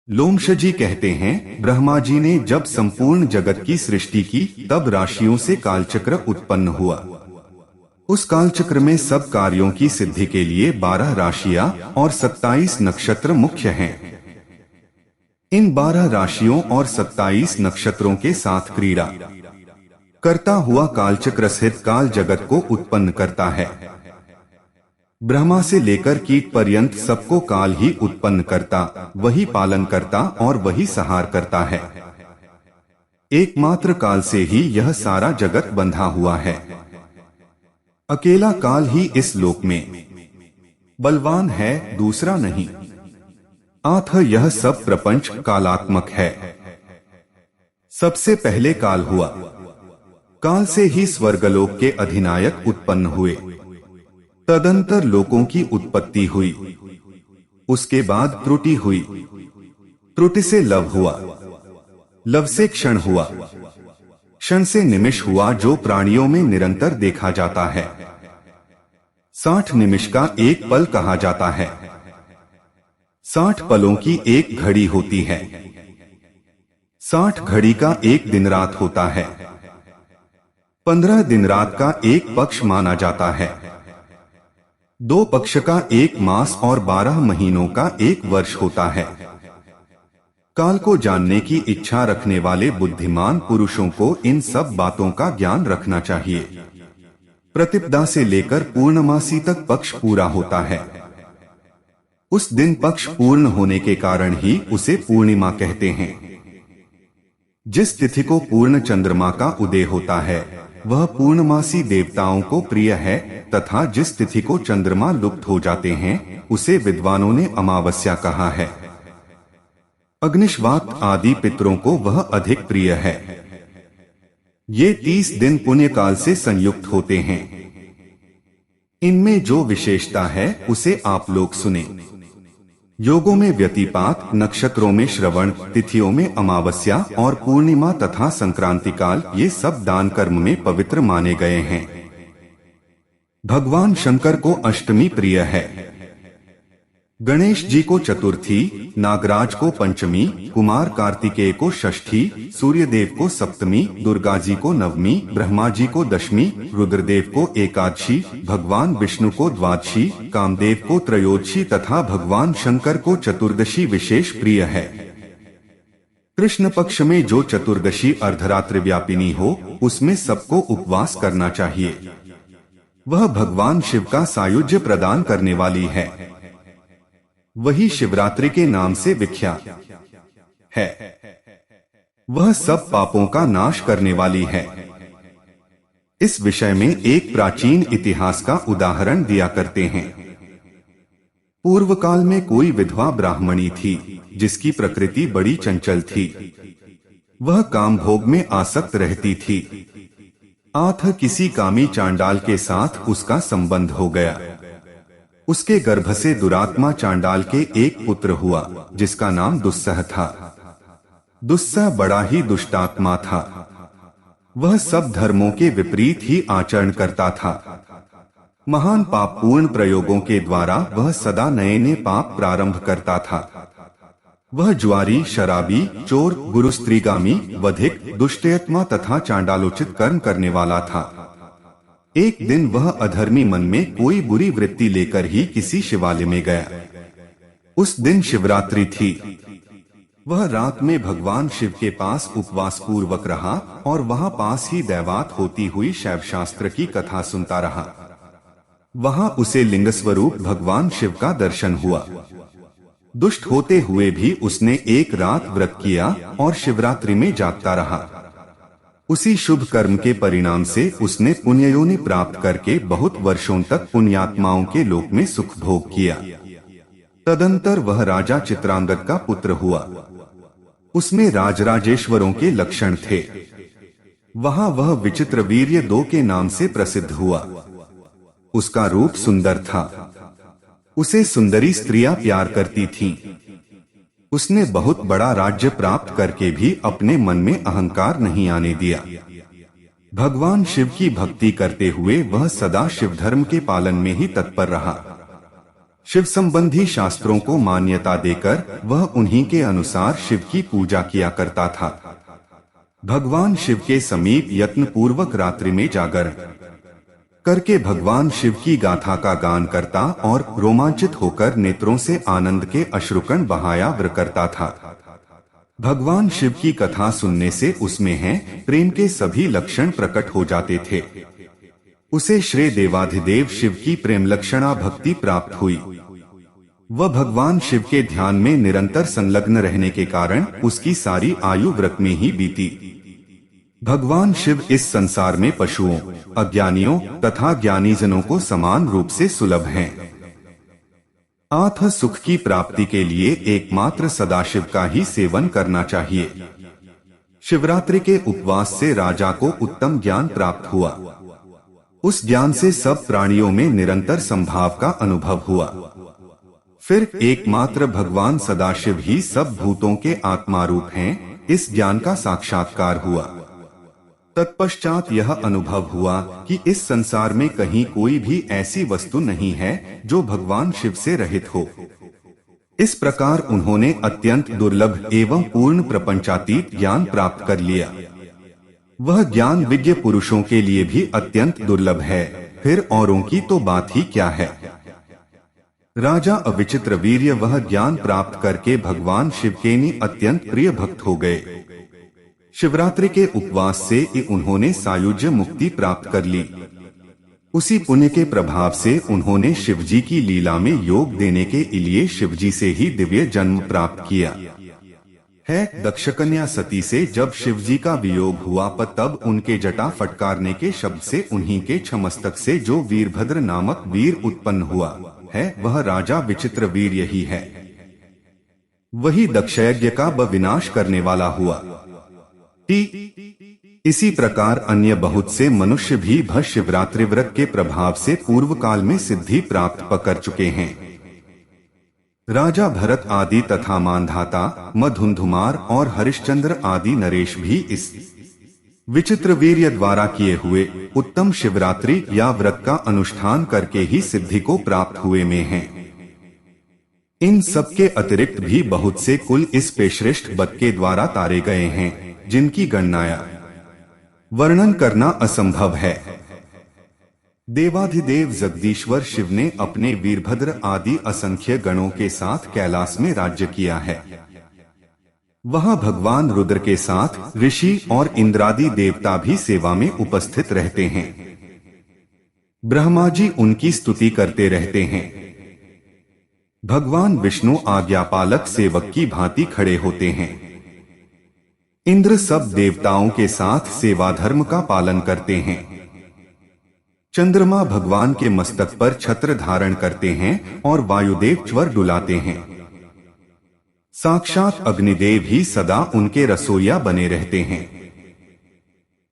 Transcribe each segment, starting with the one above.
लोमश जी कहते हैं, ब्रह्मा जी ने जब संपूर्ण जगत की सृष्टि की तब राशियों से कालचक्र उत्पन्न हुआ। उस कालचक्र में सब कार्यों की सिद्धि के लिए 12 राशियां और 27 नक्षत्र मुख्य हैं। इन 12 राशियों और 27 नक्षत्रों के साथ क्रीड़ा करता हुआ कालचक्र स्थित काल जगत को उत्पन्न करता है। ब्रह्मा से लेकर कीट पर्यंत सबको काल ही उत्पन्न करता, वही पालन करता और वही संहार करता है। एकमात्र काल से ही यह सारा जगत बंधा हुआ है। अकेला काल ही इस लोक में बलवान है, दूसरा नहीं। अतः यह सब प्रपंच कालात्मक है। सबसे पहले काल हुआ। काल से ही स्वर्गलोक के अधिनायक उत्पन्न हुए। तदंतर लोकों की उत्पत्ति हुई। उसके बाद त्रुटि हुई। त्रुटि से लव हुआ। लव से क्षण हुआ। क्षण से निमिष हुआ, जो प्राणियों में निरंतर देखा जाता है। 60 निमिष का एक पल कहा जाता है। 60 पलों की एक घड़ी होती है। 60 घड़ी का एक दिन रात होता है। 15 दिन रात का एक पक्ष माना जाता है। 2 पक्ष का एक मास और 12 महीनों का एक वर्ष होता है। काल को जानने की इच्छा रखने वाले बुद्धिमान पुरुषों को इन सब बातों का ज्ञान रखना चाहिए। प्रतिपदा से लेकर पूर्णमासी तक पक्ष पूरा होता है। उस दिन पक्ष पूर्ण होने के कारण ही उसे पूर्णिमा कहते हैं। जिस तिथि को पूर्ण चंद्रमा का उदय होता है वह पूर्णमासी देवताओं को प्रिय है, तथा जिस तिथि को चंद्रमा लुप्त हो जाते हैं उसे विद्वानों ने अमावस्या कहा है। अग्निश्वात आदि पितरों को वह अधिक प्रिय है। ये 30 दिन पुण्य काल से संयुक्त होते हैं। इनमें जो विशेषता है उसे आप लोग सुने। योगों में व्यतिपात, नक्षत्रों में श्रवण, तिथियों में अमावस्या और पूर्णिमा तथा संक्रांति काल, ये सब दान कर्म में पवित्र माने गए हैं। भगवान शंकर को अष्टमी प्रिय है। गणेश जी को चतुर्थी, नागराज को पंचमी, कुमार कार्तिकेय को षष्ठी, सूर्यदेव को सप्तमी, दुर्गा जी को नवमी, ब्रह्मा जी को दशमी, रुद्रदेव को एकादशी, भगवान विष्णु को द्वादशी, कामदेव को त्रयोदशी तथा भगवान शंकर को चतुर्दशी विशेष प्रिय है। कृष्ण पक्ष में जो चतुर्दशी अर्धरात्रि व्यापिनी हो उसमें सबको उपवास करना चाहिए। वह भगवान शिव का सायुज्य प्रदान करने वाली है। वही शिवरात्रि के नाम से विख्यात है। वह सब पापों का नाश करने वाली है। इस विषय में एक प्राचीन इतिहास का उदाहरण दिया करते हैं। पूर्व काल में कोई विधवा ब्राह्मणी थी जिसकी प्रकृति बड़ी चंचल थी। वह काम भोग में आसक्त रहती थी। अतः किसी कामी चांडाल के साथ उसका संबंध हो गया। उसके गर्भ से दुरात्मा चांडाल के एक पुत्र हुआ जिसका नाम दुस्सह था। दुस्सह बड़ा ही दुष्टात्मा था। वह सब धर्मों के विपरीत ही आचरण करता था। महान पापपूर्ण प्रयोगों के द्वारा वह सदा नए नए पाप प्रारंभ करता था। वह जुआरी, शराबी, चोर, गुरुस्त्रीगामी, वधिक, दुष्टयत्मा तथा चांडालोचित कर्म करने वाला था। एक दिन वह अधर्मी मन में कोई बुरी वृत्ति लेकर ही किसी शिवालय में गया। उस दिन शिवरात्रि थी। वह रात में भगवान शिव के पास उपवास पूर्वक रहा और वहां पास ही दैवात होती हुई शैव शास्त्र की कथा सुनता रहा। वहां उसे लिंग स्वरूप भगवान शिव का दर्शन हुआ। दुष्ट होते हुए भी उसने एक रात व्रत किया और शिवरात्रि में जागता रहा। उसी शुभ कर्म के परिणाम से उसने पुण्ययोनि प्राप्त करके बहुत वर्षों तक पुण्यात्माओं के लोक में सुख भोग किया। तदंतर वह राजा चित्रांगद का पुत्र हुआ। उसमें राजराजेश्वरों के लक्षण थे। वहां वह विचित्र वीर्य 2 के नाम से प्रसिद्ध हुआ। उसका रूप सुंदर था। उसे सुंदरी स्त्रियां प्यार करती थीं। उसने बहुत बड़ा राज्य प्राप्त करके भी अपने मन में अहंकार नहीं आने दिया। भगवान शिव की भक्ति करते हुए वह सदा शिव धर्म के पालन में ही तत्पर रहा। शिव संबंधी शास्त्रों को मान्यता देकर वह उन्हीं के अनुसार शिव की पूजा किया करता था। भगवान शिव के समीप यत्न पूर्वक रात्रि में जागरण करके भगवान शिव की गाथा का गान करता और रोमांचित होकर नेत्रों से आनंद के अश्रुकण बहाया करता था। भगवान शिव की कथा सुनने से उसमें है प्रेम के सभी लक्षण प्रकट हो जाते थे। उसे श्री देवाधिदेव शिव की प्रेम लक्षणा भक्ति प्राप्त हुई। वह भगवान शिव के ध्यान में निरंतर संलग्न रहने के कारण उसकी सारी आयु व्रत में ही बीती। भगवान शिव इस संसार में पशुओं, अज्ञानियों तथा ज्ञानीजनों को समान रूप से सुलभ हैं। आत्म सुख की प्राप्ति के लिए एकमात्र सदाशिव का ही सेवन करना चाहिए। शिवरात्रि के उपवास से राजा को उत्तम ज्ञान प्राप्त हुआ। उस ज्ञान से सब प्राणियों में निरंतर संभाव का अनुभव हुआ। फिर एकमात्र भगवान सदाशिव ही सब भूतों के आत्मा रूप हैं, इस ज्ञान का साक्षात्कार हुआ। तत्पश्चात यह अनुभव हुआ कि इस संसार में कहीं कोई भी ऐसी वस्तु नहीं है जो भगवान शिव से रहित हो। इस प्रकार उन्होंने अत्यंत दुर्लभ एवं पूर्ण प्रपंचातीत ज्ञान प्राप्त कर लिया। वह ज्ञान विज्ञ पुरुषों के लिए भी अत्यंत दुर्लभ है, फिर औरों की तो बात ही क्या है। राजा अविचित्र वीर्य वह ज्ञान प्राप्त करके भगवान शिव के नि अत्यंत प्रिय भक्त हो गए। शिवरात्रि के उपवास से ही उन्होंने सायुज्य मुक्ति प्राप्त कर ली। उसी पुण्य के प्रभाव से उन्होंने शिवजी की लीला में योग देने के लिए शिवजी से ही दिव्य जन्म प्राप्त किया है। दक्षकन्या सती से जब शिवजी का वियोग हुआ तब उनके जटा फटकारने के शब्द से उन्हीं के छमस्तक से जो वीरभद्र नामक वीर उत्पन्न हुआ है, वह राजा विचित्र वीर्य ही है। वही दक्षयज्ञ का विनाश करने वाला हुआ। इसी प्रकार अन्य बहुत से मनुष्य भी शिवरात्रि व्रत के प्रभाव से पूर्व काल में सिद्धि प्राप्त कर चुके हैं। राजा भरत आदि तथा मानधाता, मधुंधुमार और हरिश्चंद्र आदि नरेश भी इस विचित्र वीर्य द्वारा किए हुए उत्तम शिवरात्रि या व्रत का अनुष्ठान करके ही सिद्धि को प्राप्त हुए में हैं। इन सब के अतिरिक्त भी बहुत से कुल इस पेश्रेष्ठ बत के द्वारा तारे गए हैं, जिनकी गणनाया वर्णन करना असंभव है। देवाधिदेव जगदीश्वर शिव ने अपने वीरभद्र आदि असंख्य गणों के साथ कैलाश में राज्य किया है। वहां भगवान रुद्र के साथ ऋषि और इंद्रादि देवता भी सेवा में उपस्थित रहते हैं। ब्रह्मा जी उनकी स्तुति करते रहते हैं। भगवान विष्णु आज्ञापालक सेवक की भांति खड़े होते हैं। इंद्र सब देवताओं के साथ सेवा धर्म का पालन करते हैं। चंद्रमा भगवान के मस्तक पर छत्र धारण करते हैं और वायुदेव च्वर डुलाते हैं। साक्षात अग्निदेव ही सदा उनके रसोइया बने रहते हैं।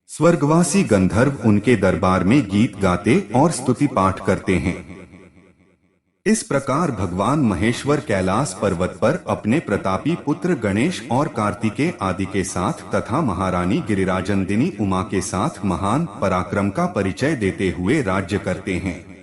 स्वर्गवासी गंधर्व उनके दरबार में गीत गाते और स्तुति पाठ करते हैं। इस प्रकार भगवान महेश्वर कैलाश पर्वत पर अपने प्रतापी पुत्र गणेश और कार्तिकेय आदि के साथ तथा महारानी गिरिराजनंदिनी उमा के साथ महान पराक्रम का परिचय देते हुए राज्य करते हैं।